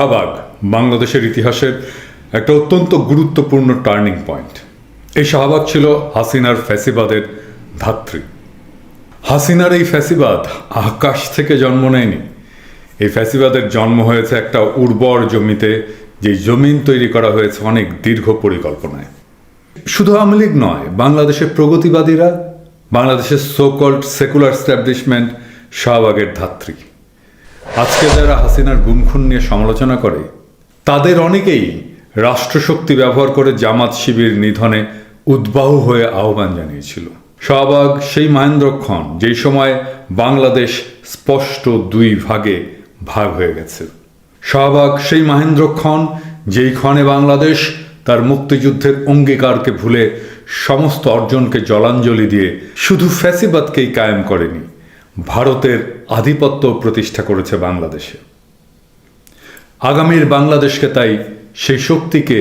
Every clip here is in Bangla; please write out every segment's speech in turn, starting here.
শাহবাগ বাংলাদেশের ইতিহাসের একটা অত্যন্ত গুরুত্বপূর্ণ টার্নিং পয়েন্ট। এই শাহবাগ ছিল হাসিনার ফ্যাসিবাদের ধাত্রী। হাসিনার এই ফ্যাসিবাদ আকাশ থেকে জন্ম নেয়নি। এই ফ্যাসিবাদের জন্ম হয়েছে একটা উর্বর জমিতে, যে জমিন তৈরি করা হয়েছে অনেক দীর্ঘ পরিকল্পনায়। শুধু আওয়ামী লীগ নয়, বাংলাদেশের প্রগতিবাদীরা, বাংলাদেশের সোকল্ড সেকুলার এস্টাবলিশমেন্ট শাহবাগের ধাত্রী। আজকে যারা হাসিনার গুমখুন নিয়ে সমালোচনা করে, তাদের অনেকেই রাষ্ট্রশক্তি ব্যবহার করে জামাত শিবির নিধনে উদ্বাহু হয়ে আহ্বান জানিয়েছিল। শাহবাগ সেই মহেন্দ্রক্ষণ যেই সময় বাংলাদেশ স্পষ্ট দুই ভাগে ভাগ হয়ে গেছে। শাহবাগ সেই মহেন্দ্রক্ষণ যেই ক্ষণে বাংলাদেশ তার মুক্তিযুদ্ধের অঙ্গীকারকে ভুলে সমস্ত অর্জনকে জলাঞ্জলি দিয়ে শুধু ফ্যাসিবাদকেই কায়েম করেনি, ভারতের আধিপত্য প্রতিষ্ঠা করেছে বাংলাদেশে। আগামীর বাংলাদেশকে তাই সেই শক্তিকে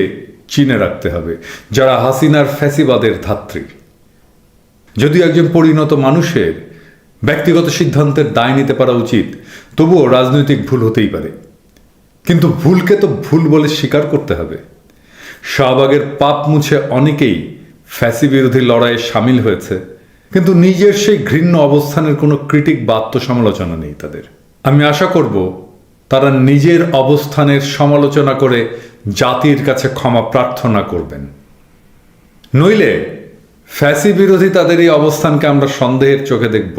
চিনে রাখতে হবে, যারা হাসিনার ফ্যাসিবাদের ধাত্রী। যদি একজন পরিণত মানুষের ব্যক্তিগত সিদ্ধান্তের দায় নিতে পারা উচিত, তবুও রাজনৈতিক ভুল হতেই পারে, কিন্তু ভুলকে তো ভুল বলে স্বীকার করতে হবে। শাহবাগের পাপ মুছে অনেকেই ফ্যাসি বিরোধী লড়াইয়ে সামিল হয়েছে, কিন্তু নিজের সেই ঘৃণ্য অবস্থানের কোনো ক্রিটিক বা আত্মসমালোচনা নেই তাদের। আমি আশা করব তারা নিজের অবস্থানের সমালোচনা করে জাতির কাছে ক্ষমা প্রার্থনা করবেন। নইলে ফ্যাসি বিরোধী তাদের এই অবস্থানকে আমরা সন্দেহের চোখে দেখব।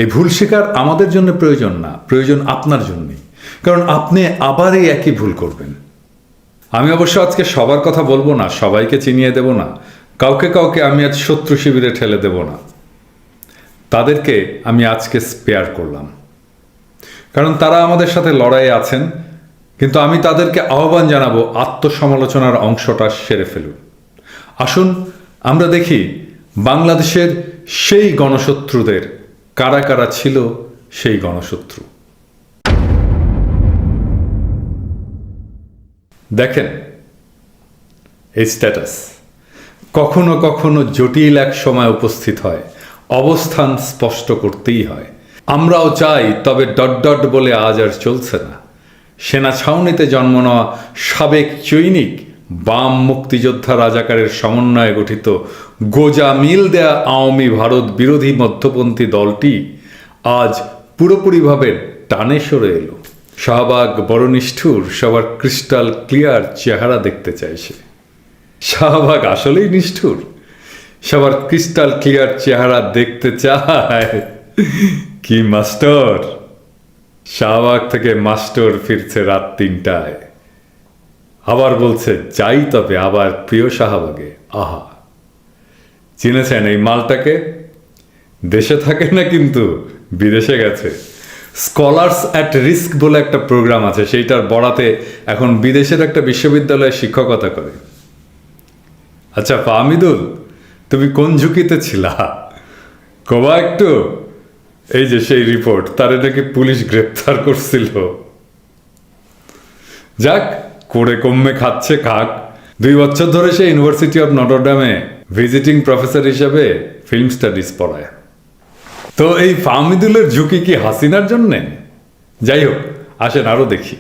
এই ভুল স্বীকার আমাদের জন্য প্রয়োজন না, প্রয়োজন আপনার জন্যই, কারণ আপনি আবার এই একই ভুল করবেন। আমি অবশ্য আজকে সবার কথা বলবো না, সবাইকে চিনিয়ে দেব না, কাউকে কাউকে আমি আজ শত্রু শিবিরে ঠেলে দেব না। তাদেরকে আমি আজকে স্পেয়ার করলাম, কারণ তারা আমাদের সাথে লড়াইয়ে আছেন। কিন্তু আমি তাদেরকে আহ্বান জানাবো, আত্মসমালোচনার অংশটা সেরে ফেলুন। আসুন আমরা দেখি বাংলাদেশের সেই গণশত্রুদের কারা কারা ছিল সেই গণশত্রু। দেখেন এই স্ট্যাটাস কখনো কখনো জটিল এক সময় উপস্থিত হয়, অবস্থান স্পষ্ট করতেই হয়। আমরাও চাই, তবে ডট ডট বলে আজ আর চলছে না। সেনা ছাউনিতে জন্ম নেওয়া সাবেক চৈনিক বাম মুক্তিযোদ্ধা রাজাকারের সমন্বয়ে গঠিত গোজা মিল দেয়া আওয়ামী ভারত বিরোধী মধ্যপন্থী দলটি আজ পুরোপুরিভাবে টানে সরে এলো। শাহবাগ বড় নিষ্ঠুর, সবার ক্রিস্টাল ক্লিয়ার চেহারা দেখতে চাইছে। শাহবাগ আসলেই নিষ্ঠুর, সবার ক্রিস্টাল ক্লিয়ার চেহারা দেখতে চায়। কি মাস্টার! শাহবাগ থেকে মাস্টার ফিরছে রাত ৩টায়, আবার বলছে যাই তবে আবার প্রিয় শাহবাগে। আহা, চিনেছেন এই মালটাকে? দেশে থাকে না, কিন্তু বিদেশে গেছে। স্কলার্স অ্যাট রিস্ক বলে একটা প্রোগ্রাম আছে, সেইটার বরাতে এখন বিদেশের একটা বিশ্ববিদ্যালয়ে শিক্ষকতা করে। আচ্ছা ফাহমিদুল, তুমি কোন ঝুঁকিতে ছিলা কবা একটু? এই যে সেই রিপোর্ট, তারে নাকি পুলিশ গ্রেপ্তার করছিল। যাক, করে কমে খাচ্ছে খাক। 2 বছর ধরে সে ইউনিভার্সিটি অফ নটরডামে ভিজিটিং প্রফেসর হিসেবে ফিল্ম স্টাডিজ পড়ায়। তো এই ফাহমিদুলের ঝুঁকি কি হাসিনার জন্যে? যাই হোক, আসেন আরো দেখি।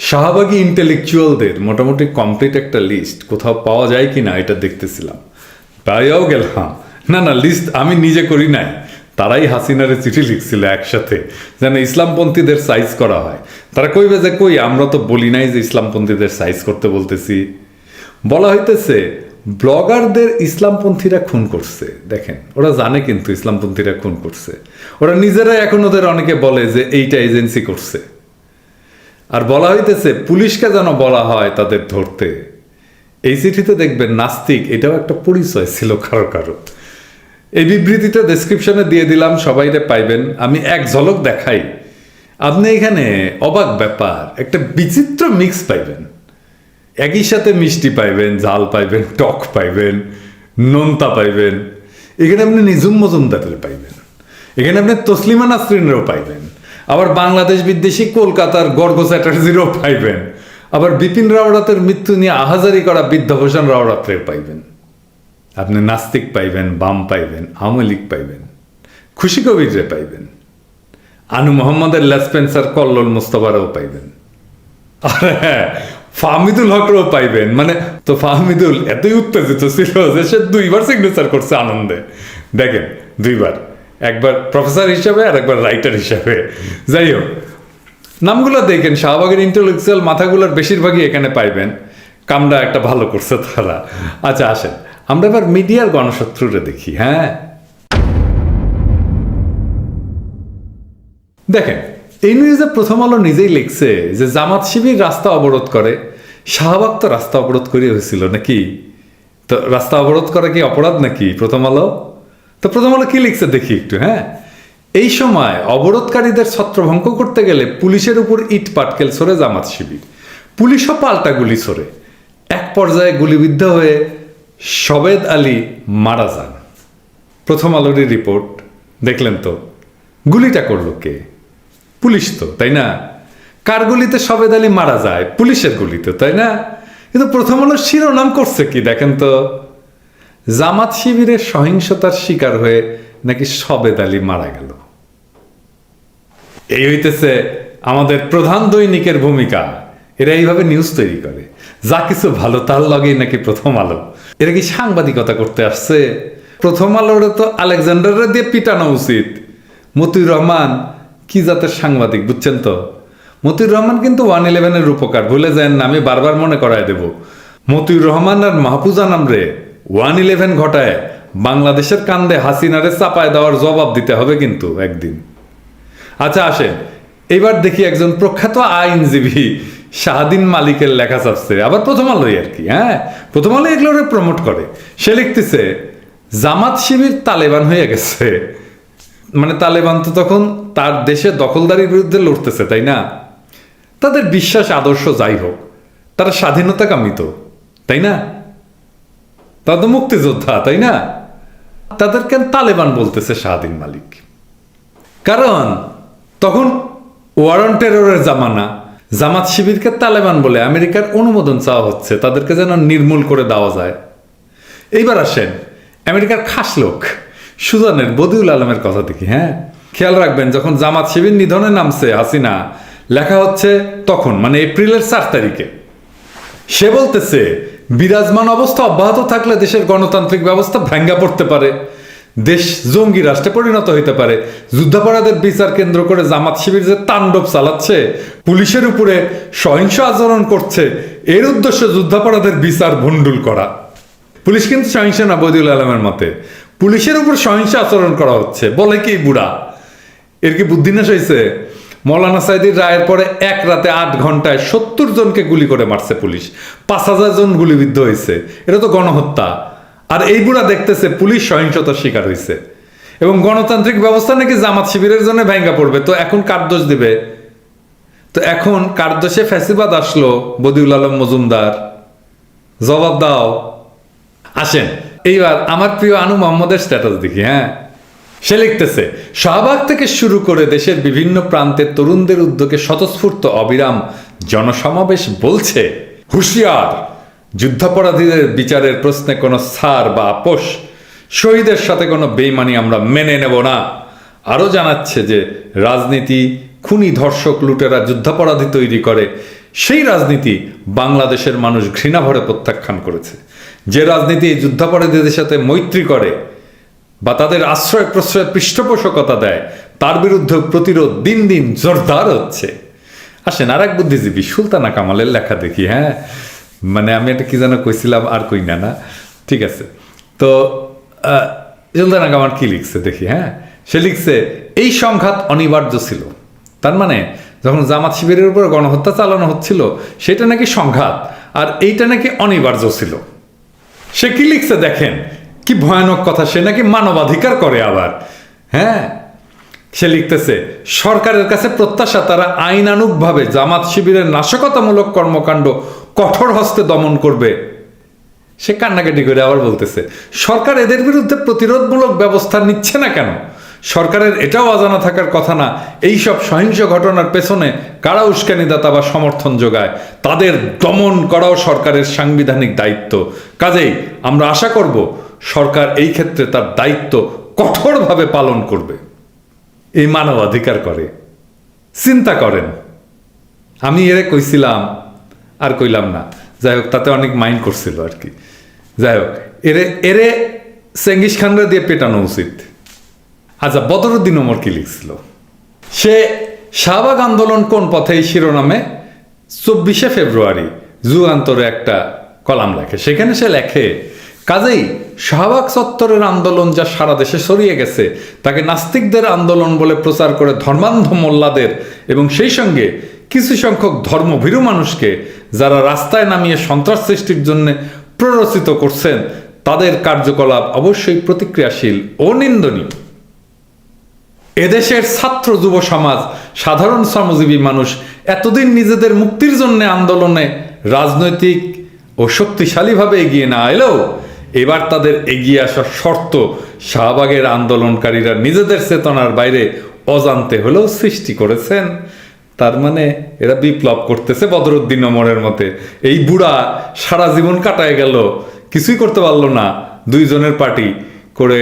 শাহবাগী ইন্টেলেকচুয়ালদের মোটামুটি কমপ্লিট একটা লিস্ট কোথাও পাওয়া যায় কিনা এটা দেখতেছিলাম। পাইয়াও গেলাম। না, লিস্ট আমি নিজে করি নাই, তারাই হাসিনারে চিঠি লিখছিল একসাথে, যেন ইসলামপন্থীদের সাইজ করা হয়। তারা কইবে যে কই, আমরা তো বলি নাই যে ইসলামপন্থীদের সাইজ করতে বলতেছি। বলা হইতেছে ব্লগারদের ইসলামপন্থীরা খুন করছে। দেখেন, ওরা জানে কিন্তু ইসলামপন্থীরা খুন করছে। ওরা নিজেরাই এখন ওদের অনেকে বলে যে এইটা এজেন্সি করছে। আর বলা হইতেছে পুলিশকে যেন বলা হয় তাদের ধরতে। এই চিঠিতে দেখবেন নাস্তিক এটাও একটা পরিচয় ছিল কারো কারো। এই বিবৃতিটা ডেসক্রিপশনে দিয়ে দিলাম, সবাইরে পাইবেন। আমি এক ঝলক দেখাই, আপনি এখানে অবাক ব্যাপার, একটা বিচিত্র মিক্স পাইবেন। একই সাথে মিষ্টি পাইবেন, ঝাল পাইবেন, টক পাইবেন, নোনতা পাইবেন। এখানে আপনি নিঝুম মজুমদারের পাইবেন, এখানে আপনি তসলিমা নাসরিনেরও পাইবেন, আবার বাংলাদেশ বিদ্বেষী কলকাতার গর্গ চ্যাটার্জিরও পাইবেন, আবার বিপিন রাওয়াতের মৃত্যু নিয়ে আহাজারি করা বিদ্যাভূষণ রাওয়াতের পাইবেন। আপনি নাস্তিক পাইবেন, বাম পাইবেন, আওয়ামী লীগ পাইবেন, খুশি কবিরে পাইবেন, আনু মোহাম্মদের লেসপেন্সার কল্লোল মুস্তফারাও পাইবেন। আর হ্যাঁ, ফাহমিদুল হকরাও পাইবেন। মানে তো ফাহমিদুল এতই উত্তেজিত ছিল যে সে 2বার সিগনেচার করছে আনন্দে। দেখেন 2বার, একবার প্রফেসর হিসাবে আর একবার রাইটার হিসাবে। যাই হোক, নামগুলো দেখেন, শাহবাগের ইন্টেলেকচুয়াল মাথাগুলোর বেশিরভাগই এখানে পাইবেন। কামটা একটা ভালো করছে তারা। আচ্ছা আসেন আমরা এবার মিডিয়ার গণশত্রুরে দেখি। হ্যাঁ দেখেন, এই নিউজে প্রথম আলো নিজেই লিখছে যে জামাত শিবির রাস্তা অবরোধ করে। শাহবাগ তো রাস্তা অবরোধ করে হয়েছিল নাকি? তো রাস্তা অবরোধ করা কি অপরাধ নাকি প্রথম আলো? তো প্রথম আলো কি লিখছে দেখি একটু। হ্যাঁ, এই সময় অবরোধকারীদের ছত্রভঙ্গ করতে গেলে পুলিশের উপর ইট পাটকেল ছড়ে জামাত শিবির। পুলিশও পাল্টা গুলি ছড়ে। এক পর্যায়ে গুলিবিদ্ধ হয়ে সবেদ আলী মারা যান। প্রথম আলোরই রিপোর্ট। দেখলেন তো, গুলিটা করলো কে? পুলিশ তো, তাই না? কার গুলিতে সবেদ আলী মারা যায়? পুলিশের গুলিতে, তাই না? কিন্তু প্রথম আলো শিরোনাম করছে কি দেখেন তো, জামাত শিবিরের সহিংসতার শিকার হয়ে নাকি সবেদ আলী মারা গেল। এই হইতেছে আমাদের প্রধান দৈনিকের ভূমিকা। এরা এইভাবে নিউজ তৈরি করে, যা কিছু ভালো তার লগেই নাকি প্রথম আলো। এরা কি সাংবাদিকতা করতে আসছে? প্রথম আলোরে তো আলেকজান্ডারে দিয়ে পিটানো উচিত। মতিউর রহমান কি জাতের সাংবাদিক বুঝছেন তো? মতিউর রহমান কিন্তু 111-এর রূপকার, ভুলে যায় না, আমি বারবার মনে করায় দেব। মতিউর রহমান আর মাহফুজা নামরে 111 ঘটায় বাংলাদেশের কান্দে হাসিনারে চাপায় দেওয়ার জবাব দিতে হবে কিন্তু একদিন। আচ্ছা আসেন এবার দেখি একজন প্রখ্যাত আইনজীবী শাহদিন মালিকের লেখা ছাপছে, আবার প্রথম আলোই আর কি। হ্যাঁ, প্রথম আলো এগুলোরে প্রমোট করে। সে লিখতেছে জামাত শিবির তালেবান হয়ে গেছে। মানে তালেবান তো তখন তার দেশে দখলদারির বিরুদ্ধে লড়তেছে, তাই না? তাদের বিশ্বাস আদর্শ যাই হোক, তারা স্বাধীনতা কামিত, তাই না? তারা তো মুক্তিযোদ্ধা, তাই না? তাদের কেন তালেবান বলতেছে শাহদিন মালিক? কারণ তখন ওয়ার অন টেররের জামানা। জামাত শিবিরকে তালেবান বলে আমেরিকার অনুমোদন চাওয়া হচ্ছে, তাদেরকে যেন নির্মূল করে দেওয়া যায়। এইবার আসেন আমেরিকার খাস লোক সুদানের বদিউল আলমের কথা দেখি। হ্যাঁ, খেয়াল রাখবেন, যখন জামাত শিবির নিধনে নামছে হাসিনা, লেখা হচ্ছে তখন, মানে এপ্রিলের 4 তারিখে। সে বলতেছে বিরাজমান অবস্থা অব্যাহত থাকলে দেশের গণতান্ত্রিক ব্যবস্থা ভেঙ্গা পড়তে পারে, দেশ জঙ্গি রাষ্ট্রে পরিণত হইতে পারে। যুদ্ধাপরাধের বিচার কেন্দ্র করে জামাত শিবির যে তাণ্ডব চালাচ্ছে, পুলিশের উপরে সহিংস আচরণ করছে, এর উদ্দেশ্য যুদ্ধাপরাধের বিচার ভণ্ডুল করা। পুলিশ কিন্তু সহিংস না, বদিউল আলমের মতে পুলিশের উপর সহিংস আচরণ করা হচ্ছে। বলে কি বুড়া, এর কি বুদ্ধিনাশ হয়েছে? মৌলানা সাইদির রায়ের পরে এক রাতে 8 ঘন্টায় 70 জনকে গুলি করে মারছে পুলিশ, 5000 জন গুলিবিদ্ধ হয়েছে। এটা তো গণহত্যা। আর এই বুড়া দেখতেছে পুলিশ সহিংসতার শিকার হয়েছে এবং গণতান্ত্রিক ব্যবস্থা নাকি জামাত শিবিরের জন্য ভেঙ্গা পড়বে। তো এখন কার দোষ দিবে? তো এখন কার দোষে ফ্যাসিবাদ আসলো? বদিউল আলম মজুমদার, জবাব দাও। আসেন এইবার আমার প্রিয় আনু মোহাম্মদের স্ট্যাটাস দেখি। হ্যাঁ, সে লিখতেছে শাহবাগ থেকে শুরু করে দেশের বিভিন্ন প্রান্তের তরুণদের উদ্যোগে স্বতঃস্ফূর্ত অবিরাম জনসমাবেশ বলছে, হুঁশিয়ার, যুদ্ধাপরাধীদের বিচারের প্রশ্নে কোনো ছাড় বা আপোষ, শহীদের সাথে কোনো বেইমানি আমরা মেনে নেব না। আরও জানাচ্ছে যে রাজনীতি খুনি, ধর্ষক, লুটেরা যুদ্ধাপরাধী তৈরি করে, সেই রাজনীতি বাংলাদেশের মানুষ ঘৃণাভরে প্রত্যাখ্যান করেছে। যে রাজনীতি এই যুদ্ধাপরাধীদের সাথে মৈত্রী করে বা তাদের আশ্রয় প্রশ্রয় পৃষ্ঠপোষকতা দেয়, তার বিরুদ্ধে প্রতিরোধ দিন দিন জোরদার হচ্ছে। আসেন আর এক বুদ্ধিজীবী সুলতানা কামালের লেখা দেখি। হ্যাঁ, মানে আমি এটা কি যেন কইছিলাম, আর কই না, না ঠিক আছে। তো সুলতানা কামাল কি লিখছে দেখি। হ্যাঁ, সে লিখছে এই সংঘাত অনিবার্য ছিল। তার মানে যখন জামাত শিবিরের উপর গণহত্যা চালানো হচ্ছিল সেটা নাকি সংঘাত, আর এইটা নাকি অনিবার্য ছিল। সে কি লিখছে দেখেন, কি ভয়ানক কথা। সে নাকি মানবাধিকার করে আবার। হ্যাঁ, সে লিখতেছে সরকারের কাছে প্রত্যাশা তারা আইনানুগভাবে জামাত শিবিরের নাশকতামূলক কর্মকাণ্ড কঠোর হস্তে দমন করবে। সে কান্নাকাটি করে আবার বলতেছে সরকার এদের বিরুদ্ধে প্রতিরোধমূলক ব্যবস্থা নিচ্ছে না কেন? সরকারের এটাও অজানা থাকার কথা না এইসব সহিংস ঘটনার পেছনে কারা উস্কানিদাতা বা সমর্থন যোগায়, তাদের দমন করাও সরকারের সাংবিধানিক দায়িত্ব। কাজেই আমরা আশা করব সরকার এই ক্ষেত্রে তার দায়িত্ব কঠোরভাবে পালন করবে। এই মানবাধিকার করে, চিন্তা করেন। আমি এরে কইছিলাম আর কইলাম না, যাই হোক, তাতে অনেক মাইন্ড করছিল আর কি। যাই হোক, এরে এরে চেঙ্গিস খানরা দিয়ে পেটানো উচিত। আচ্ছা, বদরুদ্দিন ওমর কি লিখছিল? সে শাহবাগ আন্দোলন কোন পথে এই শিরোনামে 24শে ফেব্রুয়ারি যুগান্তরে একটা কলাম লেখে। সেখানে সে লেখে, কাজেই শাহবাগ চত্বরের আন্দোলন যা সারা দেশে ছড়িয়ে গেছে তাকে নাস্তিকদের আন্দোলন বলে প্রচার করে ধর্মান্ধ মোল্লাদের এবং সেই সঙ্গে কিছু সংখ্যক ধর্মভীরু মানুষকে যারা রাস্তায় নামিয়ে সন্ত্রাস সৃষ্টির জন্য প্ররোচিত করছেন তাদের কার্যকলাপ অবশ্যই প্রতিক্রিয়াশীল ও নিন্দনীয়। এদেশের ছাত্র যুব সমাজ, সাধারণ শ্রমজীবী মানুষ এতদিন নিজেদের মুক্তির জন্য আন্দোলনে রাজনৈতিক ও শক্তিশালীভাবে এগিয়ে না এলেও এবার তাদের এগিয়ে আসার শর্ত শাহবাগের আন্দোলনকারীরা নিজেদের চেতনার বাইরে অজান্তে হলেও সৃষ্টি করেছেন। তার মানে এরা বিপ্লব করতেছে বদরুদ্দিন ওমরের মতে। এই বুড়া সারা জীবন কাটায় গেল, কিছুই করতে পারলো না, দুইজনের পার্টি করে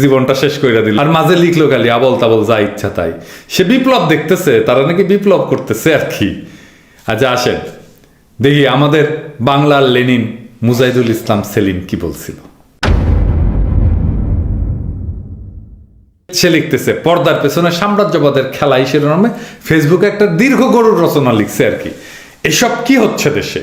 জীবনটা শেষ করে দিল, আর মাঝে লিখলো খালি আবল তাবল যা ইচ্ছা তাই। সে বিপ্লব দেখতেছে, তারা নাকি বিপ্লব করতেছে আর কি। আচ্ছা আসেন দেখি আমাদের বাংলার লেনিন মুজাহিদুল ইসলাম সেলিম কি বলছিল। সে লিখতেছে, পর্দার পেছনে সাম্রাজ্যবাদের খেলা শিরোনামে ফেসবুকে একটা দীর্ঘ গরুর রচনা লিখছে আর কি। এসব কি হচ্ছে দেশে?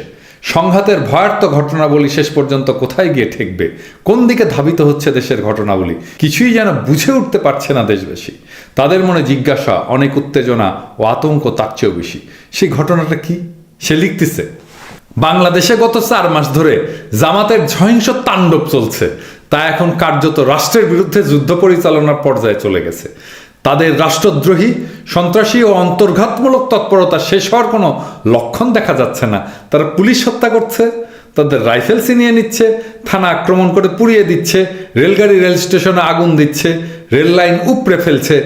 সংঘাতের ভয়ার্থ ঘটনাবলী শেষ পর্যন্ত কোথায় গিয়ে ঠেকবে? কোন দিকে ধাবিত হচ্ছে দেশের ঘটনাবলী? কিছুই যেন বুঝে উঠতে পারছে না দেশবাসী। তাদের মনে জিজ্ঞাসা, অনেক উত্তেজনা ও আতঙ্ক তার চেয়েও বেশি। সেই ঘটনাটা কি? সে লিখতেছে, বাংলাদেশে গত 4 মাস ধরে জামাতের সহিংস তাণ্ডব চলছে। তা এখন কার্যত রাষ্ট্রের বিরুদ্ধে যুদ্ধ পরিচালনার পর্যায়ে চলে গেছে। তাদের রাষ্ট্রদ্রোহী, সন্ত্রাসী ও অন্তর্ঘাতমূলক তৎপরতা শেষ হওয়ার কোনো লক্ষণ দেখা যাচ্ছে না। তারা পুলিশ হত্যা করছে, তাদের রাইফেল ছিনিয়ে নিচ্ছে, থানা আক্রমণ করে পুড়িয়ে দিচ্ছে, রেলগাড়ি রেল স্টেশনে আগুন দিচ্ছে, রেল লাইন উপড়ে ফেলছে,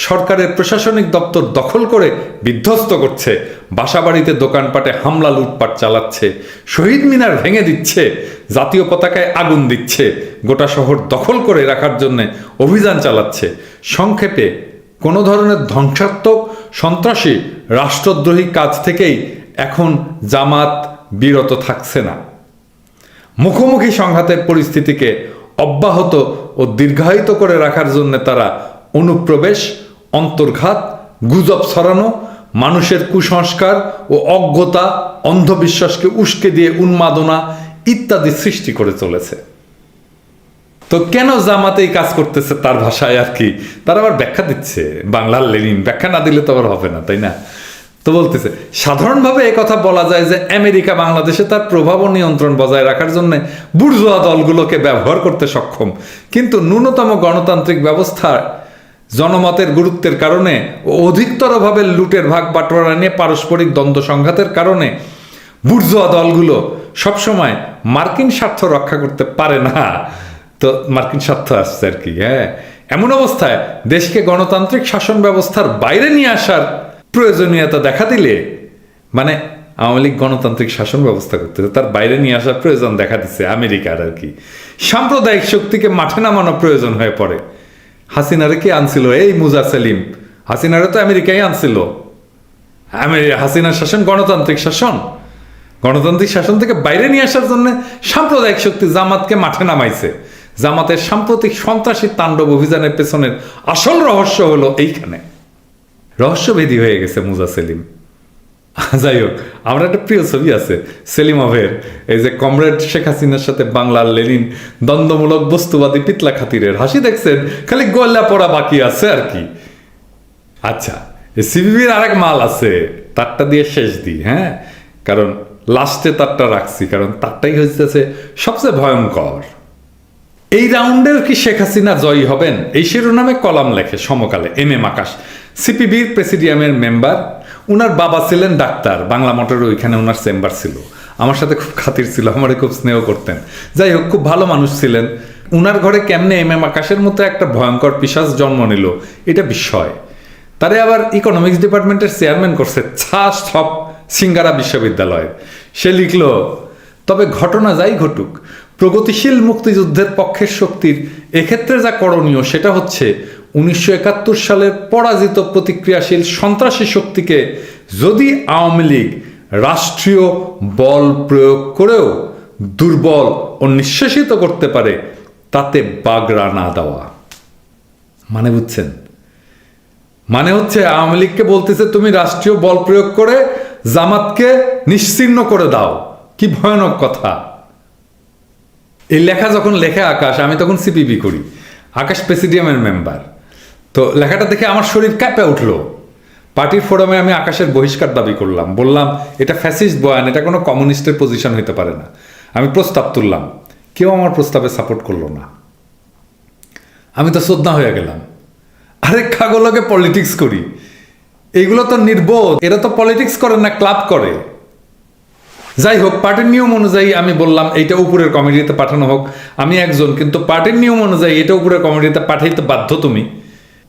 সরকারের প্রশাসনিক দপ্তর দখল করে বিধ্বস্ত করছে, বাসাবাড়িতে দোকানপাটে হামলা লুটপাট চালাচ্ছে, শহীদ মিনার ভেঙে দিচ্ছে, জাতীয় পতাকায় আগুন দিচ্ছে, গোটা শহর দখল করে রাখার জন্য অভিযান চালাচ্ছে। সংক্ষেপে কোনো ধরনের ধ্বংসাত্মক, সন্ত্রাসী, রাষ্ট্রদ্রোহী কাজ থেকেই এখন জামাত বিরত থাকছে না। মুখোমুখি সংঘাতের পরিস্থিতিকে অব্যাহত ও দীর্ঘায়িত করে রাখার জন্য তারা অনুপ্রবেশ, অন্তর্ঘাত, গুজব ছড়ানো, মানুষের কুসংস্কার ও অজ্ঞতা, অন্ধবিশ্বাসকে উস্কে দিয়ে উন্মাদনা ইত্যাদি সৃষ্টি করে চলেছে। তো কেন জামাতে এই কাজ করতেছে তার ভাষায় আর কি, তারা আবার ব্যাখ্যা দিচ্ছে। বাংলার লেনিন ব্যাখ্যা না দিলে তো আবার হবে না, তাই না? তো বলতেছে, সাধারণভাবে কথা বলা যায় যে আমেরিকা বাংলাদেশে তার প্রভাব ও নিয়ন্ত্রণ বজায় রাখার জন্য বুর্জোয়া দলগুলোকে ব্যবহার করতে সক্ষম, কিন্তু ন্যূনতম গণতান্ত্রিক ব্যবস্থার জনমতের গুরুত্বের কারণে ও অধিকতরভাবে লুটের ভাগ বাটোয়ারা নিয়ে পারস্পরিক দ্বন্দ্ব সংঘাতের কারণে বুর্জোয়া দলগুলো সবসময় মার্কিন স্বার্থ রক্ষা করতে পারে না। তো মার্কিন স্বার্থ আসছে আর কি। হ্যাঁ, এমন অবস্থায় দেশকে গণতান্ত্রিক শাসন ব্যবস্থার বাইরে নিয়ে আসার প্রয়োজনীয়তা দেখা দিলে, মানে আওয়ামী লীগ গণতান্ত্রিক শাসন ব্যবস্থা করতেছে, তার বাইরে নিয়ে আসার প্রয়োজন দেখা দিচ্ছে আমেরিকার আর কি। সাম্প্রদায়িক শক্তিকে মাঠে নামানো প্রয়োজন হয়ে পড়ে। হাসিনারে কে আনছিল? এই মুজা সেলিম। হাসিনারে তো আমেরিকাই আনছিল। হাসিনার শাসন গণতান্ত্রিক শাসন, গণতান্ত্রিক শাসন থেকে বাইরে নিয়ে আসার জন্য সাম্প্রদায়িক শক্তি জামাতকে মাঠে নামাইছে। জামাতের সাম্প্রতিক সন্ত্রাসী তাণ্ডব অভিযানের পেছনের আসল রহস্য হলো এইখানে। রহস্যভেদী হয়ে গেছে মুজা সেলিম। যাই হোক, আমার একটা প্রিয় ছবি আছে সেলিমভের, এই যে কমরেড শেখ হাসিনার সাথে বাংলার লেনিন দ্বন্দ্বমূলক বস্তুবাদী পিতলা খাতিরের হাসি দেখছেন, খালি গলা পড়া বাকি আছে আর কি। আচ্ছা, সিবিবির আরেক মাল আছে, তারটা দিয়ে শেষ দিই। হ্যাঁ, কারণ লাস্টে তারটা রাখছি, কারণ তারটাই হচ্ছে সবচেয়ে ভয়ঙ্কর। এই রাউন্ডের কি শেখ হাসিনা জয়ী হবেন? এই শিরোনামে কলাম লেখে সমকালে এম আকাশ, সিপিবির প্রেসিডিয়ামের মেম্বার। উনার বাবা ছিলেন ডাক্তার, বাংলা মোটরের ওইখানে ওনার চেম্বার ছিল। আমার সাথে খুব খাতির ছিল, আমারে খুব স্নেহ করতেন। যাই হোক, খুব ভালো মানুষ ছিলেন। উনার ঘরে কেমনে এম আকাশের মতো একটা ভয়ঙ্কর পিশাচ জন্ম নিল, এটা বিস্ময়। তারে আবার ইকোনমিক্স ডিপার্টমেন্টের চেয়ারম্যান করছে সব সিঙ্গারা বিশ্ববিদ্যালয়ের। সে লিখল, তবে ঘটনা যাই ঘটুক, প্রগতিশীল মুক্তিযুদ্ধের পক্ষের শক্তির এক্ষেত্রে যা করণীয় সেটা হচ্ছে 1971 সালের পরাজিত প্রতিক্রিয়াশীল সন্ত্রাসী শক্তিকে যদি আওয়ামী লীগ রাষ্ট্রীয় বল প্রয়োগ করেও দুর্বল ও নিঃশেষিত করতে পারে, তাতে বাগড়া না দেওয়া। মানে বুঝছেন? মানে হচ্ছে আওয়ামী লীগকে বলতেছে তুমি রাষ্ট্রীয় বল প্রয়োগ করে জামাতকে নিশ্চিহ্ন করে দাও। কি ভয়ানক কথা! এই লেখা যখন লেখে আকাশ, আমি তখন সিপিবি করি, আকাশ প্রেসিডিয়ামের মেম্বার। তো লেখাটা দেখে আমার শরীর কাঁপে উঠলো। পার্টির ফোরামে আমি আকাশের বহিষ্কার দাবি করলাম, বললাম এটা ফ্যাসিস্ট বয়ান, এটা কোনো কমিউনিস্টের পজিশন হইতে পারে না। আমি প্রস্তাব তুললাম, কেউ আমার প্রস্তাবে সাপোর্ট করলো না। আমি তো শ্রদ্ধা হয়ে গেলাম। আরে খাগোলকে পলিটিক্স করি, এইগুলো তো নির্বোধ, এরা তো পলিটিক্স করে না, ক্লাব করে। যাই হোক, পার্টির নিয়ম অনুযায়ী আমি বললাম এইটা উপরের কমিটিতে পাঠানো হোক। আমি একজন, কিন্তু পার্টির নিয়ম অনুযায়ী এটা উপরের কমিটিতে পাঠাইতে বাধ্য তুমি।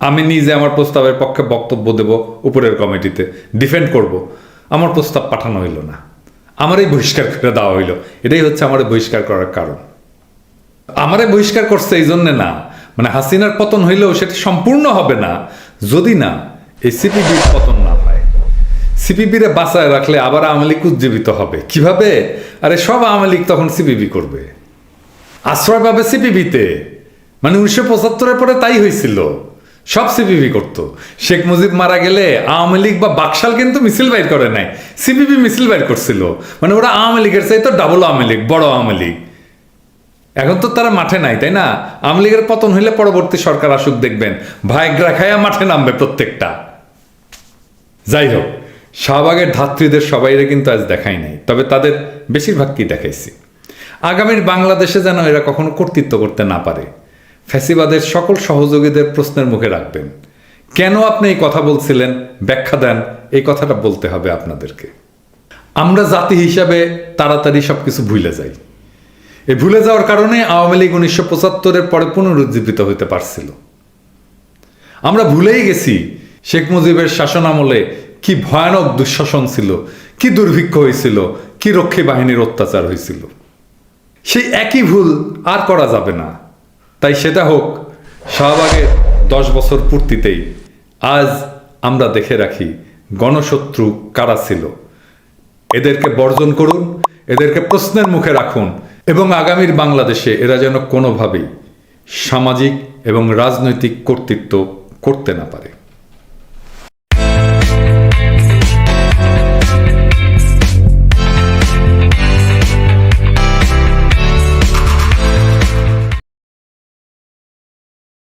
আমি নিজে আমার প্রস্তাবের পক্ষে বক্তব্য দেব, উপরের কমিটিতে ডিফেন্ড করব। আমার প্রস্তাব পাঠানো হইল না, আমারই বহিষ্কার করে দেওয়া হইল। এটাই হচ্ছে আমার বহিষ্কার করার কারণ। আমারে বহিষ্কার করছে এই জন্যে না, মানে হাসিনার পতন হইলেও সেটা সম্পূর্ণ হবে না যদি না এই সিপিবির পতন না হয়। সিপিবিরে বাঁচায় রাখলে আবার আওয়ামী লীগ উজ্জীবিত হবে। কিভাবে? আরে সব আওয়ামী লীগ তখন সিপিবি করবে, আশ্রয় পাবে সিপিবিতে। মানে 1975-এর পরে তাই হয়েছিল, সব সিপিবি করতো। শেখ মুজিব মারা গেলে আওয়ামী লীগ বা বাকশাল কিন্তু মিছিল বাইর করে নাই, সিপিবি মিছিল বাইর করছিল। মানে ওরা আওয়ামী লীগের চাইতো ডাবল আওয়ামী লীগ, বড় আওয়ামী লীগ। এখন তো তারা মাঠে নাই, তাই না? আওয়ামী লীগের পতন হইলে পরবর্তী সরকার আসুক, দেখবেন ভাইগ্রা খায়া মাঠে নামবে প্রত্যেকটা। যাই হোক, শাহবাগের ধাত্রীদের সবাইরে কিন্তু আজ দেখাই নাই, তবে তাদের বেশিরভাগকেই দেখাইছি। আগামীর বাংলাদেশে যেন এরা কখনো কর্তৃত্ব করতে না পারে, ফ্যাসিবাদের সকল সহযোগীদের প্রশ্নের মুখে রাখবেন। কেন আপনি এই কথা বলছিলেন, ব্যাখ্যা দেন, এই কথাটা বলতে হবে আপনাদেরকে। আমরা জাতি হিসাবে তাড়াতাড়ি সবকিছু ভুলে যাই। এই ভুলে যাওয়ার কারণে আওয়ামী লীগ 1975-এর পরে পুনরুজ্জীবিত হইতে পারছিল। আমরা ভুলেই গেছি শেখ মুজিবের শাসন আমলে কি ভয়ানক দুঃশাসন ছিল, কি দুর্ভিক্ষ হয়েছিল, কি রক্ষী বাহিনীর অত্যাচার হয়েছিল। সেই একই ভুল আর করা যাবে না। তাই সেটা হোক শাহবাগের 10 বছর পূর্তিতেই আজ আমরা দেখে রাখি গণশত্রু কারা ছিল। এদেরকে বর্জন করুন, এদেরকে প্রশ্নের মুখে রাখুন, এবং আগামীর বাংলাদেশে এরা যেন কোনোভাবেই সামাজিক এবং রাজনৈতিক কর্তৃত্ব করতে না পারে।